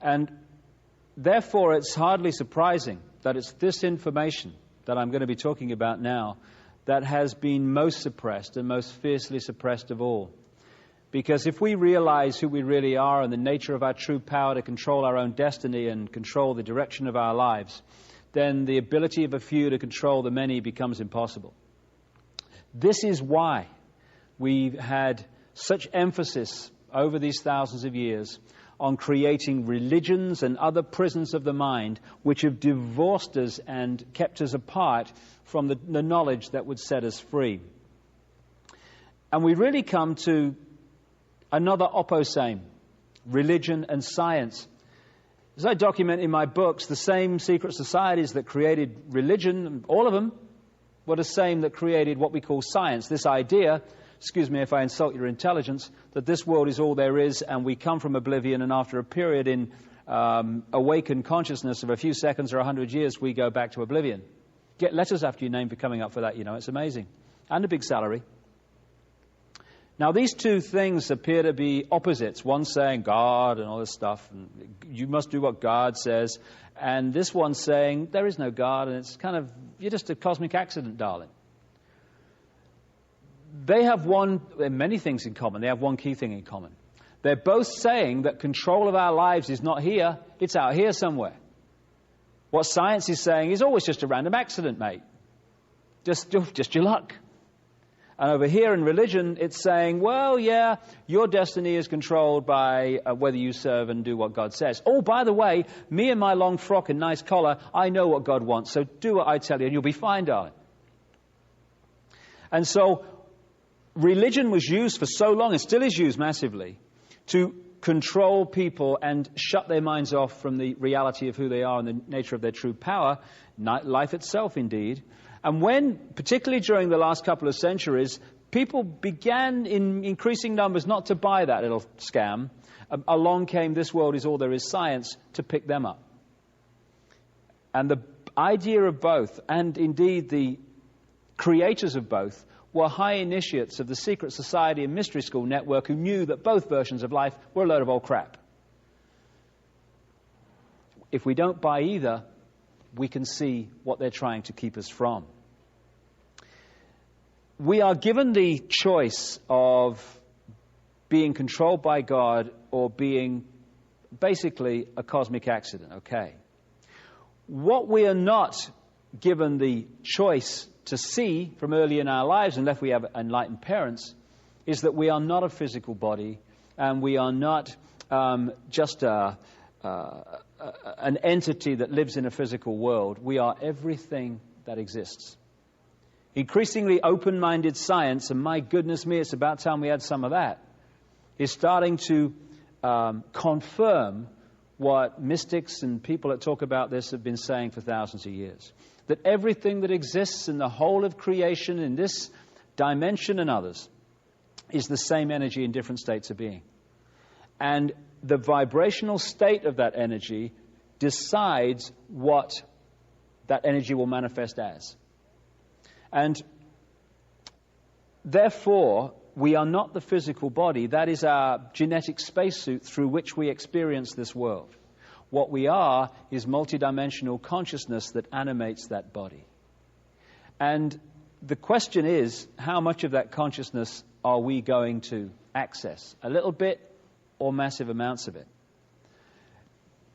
And therefore, it's hardly surprising that it's this information that I'm going to be talking about now that has been most suppressed and most fiercely suppressed of all. Because if we realize who we really are and the nature of our true power to control our own destiny and control the direction of our lives, then the ability of a few to control the many becomes impossible. This is why we've had such emphasis over these thousands of years on creating religions and other prisons of the mind which have divorced us and kept us apart from the knowledge that would set us free. And we really come to another opposame, religion and science. As I document in my books, the same secret societies that created religion, all of them, were the same that created what we call science, this idea, excuse me if I insult your intelligence, that this world is all there is and we come from oblivion, and after a period in awakened consciousness of a few seconds or 100 years, we go back to oblivion. Get letters after your name for coming up for that, you know, it's amazing. And a big salary. Now, these two things appear to be opposites. One saying God and all this stuff, and you must do what God says. And this one saying there is no God, and it's kind of, you're just a cosmic accident, darling. They have many things in common. They have one key thing in common. They're both saying that control of our lives is not here, it's out here somewhere. What science is saying is always just a random accident, mate. Just your luck. And over here in religion, it's saying, well, yeah, your destiny is controlled by whether you serve and do what God says. Oh, by the way, me and my long frock and nice collar, I know what God wants, so do what I tell you and you'll be fine, darling. And so religion was used for so long, and still is used massively, to control people and shut their minds off from the reality of who they are and the nature of their true power, life itself indeed. And when, particularly during the last couple of centuries, people began in increasing numbers not to buy that little scam, along came this world is all there is science to pick them up. And the idea of both, and indeed the creators of both, were high initiates of the secret society and mystery school network who knew that both versions of life were a load of old crap. If we don't buy either, we can see what they're trying to keep us from. We are given the choice of being controlled by God or being basically a cosmic accident, okay? What we are not given the choice to see from early in our lives, unless we have enlightened parents, is that we are not a physical body and we are not just an entity that lives in a physical world. We are everything that exists. Increasingly open-minded science, and my goodness me, it's about time we had some of that, is starting to confirm what mystics and people that talk about this have been saying for thousands of years. That everything that exists in the whole of creation, in this dimension and others, is the same energy in different states of being. And the vibrational state of that energy decides what that energy will manifest as. And therefore, we are not the physical body. That is our genetic spacesuit through which we experience this world. What we are is multidimensional consciousness that animates that body. And the question is, how much of that consciousness are we going to access? A little bit or massive amounts of it?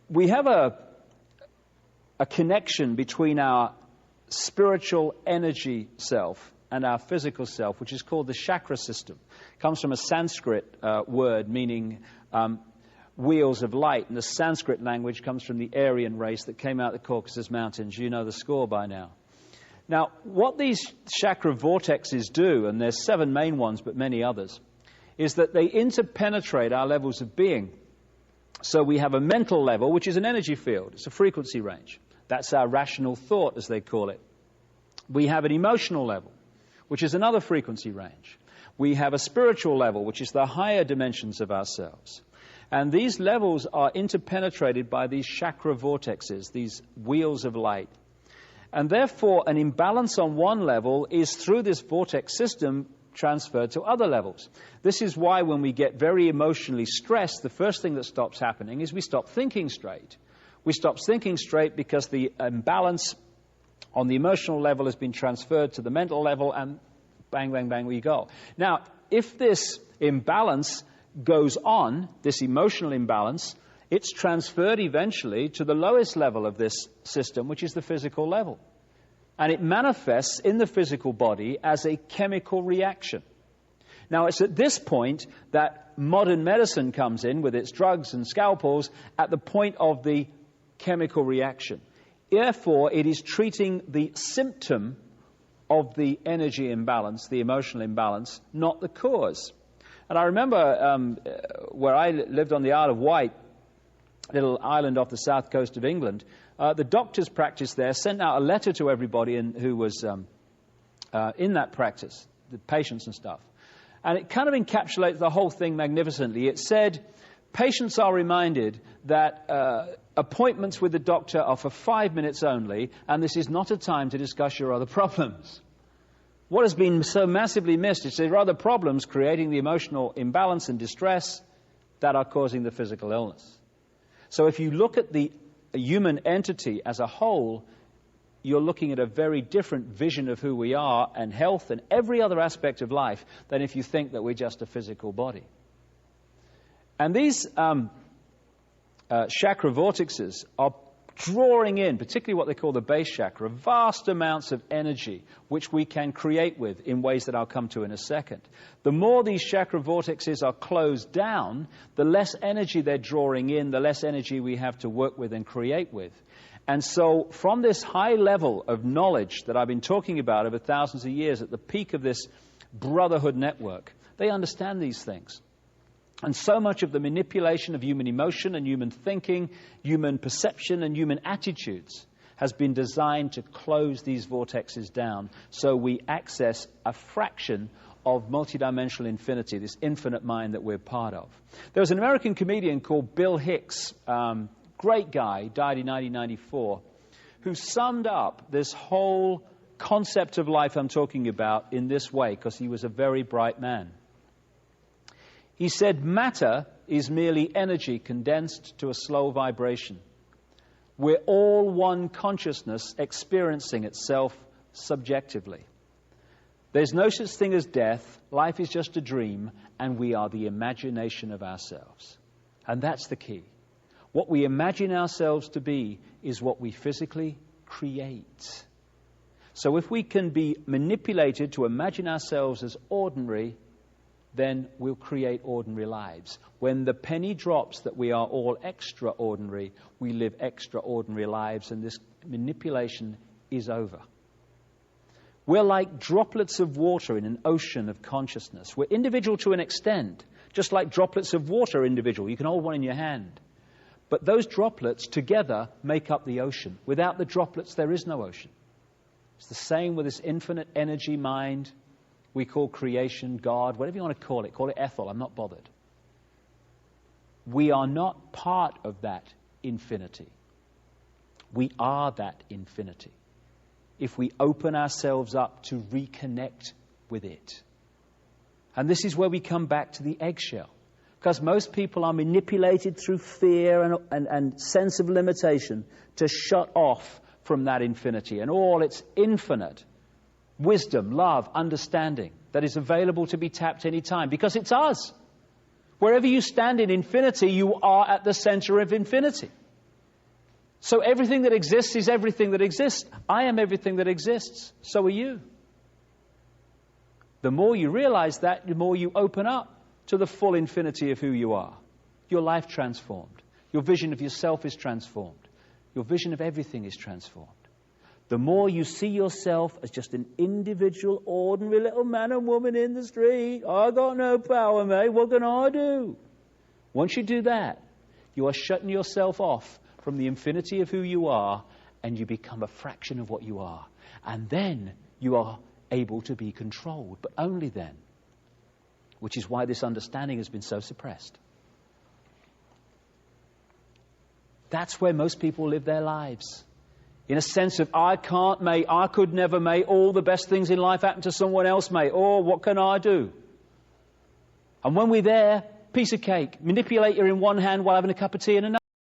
We have a connection between our spiritual energy self and our physical self, which is called the chakra system. It comes from a Sanskrit word meaning wheels of light, and the Sanskrit language comes from the Aryan race that came out of the Caucasus Mountains. You know the score by now. Now, what these chakra vortexes do, and there's 7 main ones but many others, is that they interpenetrate our levels of being. So we have a mental level, which is an energy field. It's a frequency range. That's our rational thought, as they call it. We have an emotional level, which is another frequency range. We have a spiritual level, which is the higher dimensions of ourselves. And these levels are interpenetrated by these chakra vortexes, these wheels of light. And therefore, an imbalance on one level is, through this vortex system, transferred to other levels. This is why when we get very emotionally stressed, the first thing that stops happening is we stop thinking straight. We stop thinking straight because the imbalance on the emotional level has been transferred to the mental level, and bang, bang, bang, we go. Now, if this imbalance goes on, this emotional imbalance, it's transferred eventually to the lowest level of this system, which is the physical level. And it manifests in the physical body as a chemical reaction. Now, it's at this point that modern medicine comes in with its drugs and scalpels at the point of the chemical reaction. Therefore, it is treating the symptom of the energy imbalance, the emotional imbalance, not the cause. And I remember where I lived on the Isle of Wight, a little island off the south coast of England, the doctor's practice there sent out a letter to everybody who was in that practice, the patients and stuff. And it kind of encapsulates the whole thing magnificently. It said, patients are reminded that appointments with the doctor are for 5 minutes only, and this is not a time to discuss your other problems. What has been so massively missed is there are other problems creating the emotional imbalance and distress that are causing the physical illness. So if you look at the human entity as a whole, you're looking at a very different vision of who we are and health and every other aspect of life than if you think that we're just a physical body. And these chakra vortexes are drawing in, particularly what they call the base chakra, vast amounts of energy which we can create with in ways that I'll come to in a second. The more these chakra vortexes are closed down, the less energy they're drawing in, the less energy we have to work with and create with. And so from this high level of knowledge that I've been talking about over thousands of years, at the peak of this brotherhood network, they understand these things. And so much of the manipulation of human emotion and human thinking, human perception and human attitudes has been designed to close these vortexes down so we access a fraction of multidimensional infinity, this infinite mind that we're part of. There was an American comedian called Bill Hicks, great guy, died in 1994, who summed up this whole concept of life I'm talking about in this way, because he was a very bright man. He said, matter is merely energy condensed to a slow vibration. We're all one consciousness experiencing itself subjectively. There's no such thing as death. Life is just a dream, and we are the imagination of ourselves. And that's the key. What we imagine ourselves to be is what we physically create. So if we can be manipulated to imagine ourselves as ordinary, then we'll create ordinary lives. When the penny drops that we are all extraordinary, we live extraordinary lives, and this manipulation is over. We're like droplets of water in an ocean of consciousness. We're individual to an extent, just like droplets of water are individual. You can hold one in your hand. But those droplets together make up the ocean. Without the droplets, there is no ocean. It's the same with this infinite energy mind we call creation, God, whatever you want to call it Ethel, I'm not bothered. We are not part of that infinity. We are that infinity. If we open ourselves up to reconnect with it. And this is where we come back to the eggshell. Because most people are manipulated through fear and sense of limitation to shut off from that infinity and all its infinite wisdom, love, understanding that is available to be tapped any time, because it's us. Wherever you stand in infinity, you are at the center of infinity. So everything that exists is everything that exists. I am everything that exists. So are you. The more you realize that, the more you open up to the full infinity of who you are. Your life transformed. Your vision of yourself is transformed. Your vision of everything is transformed. The more you see yourself as just an individual, ordinary little man and woman in the street, I got no power, mate, what can I do? Once you do that, you are shutting yourself off from the infinity of who you are, and you become a fraction of what you are. And then you are able to be controlled, but only then. Which is why this understanding has been so suppressed. That's where most people live their lives. In a sense of, I can't, mate, I could never, mate, all the best things in life happen to someone else, mate. Oh, what can I do? And when we're there, piece of cake. Manipulator in one hand while having a cup of tea in another.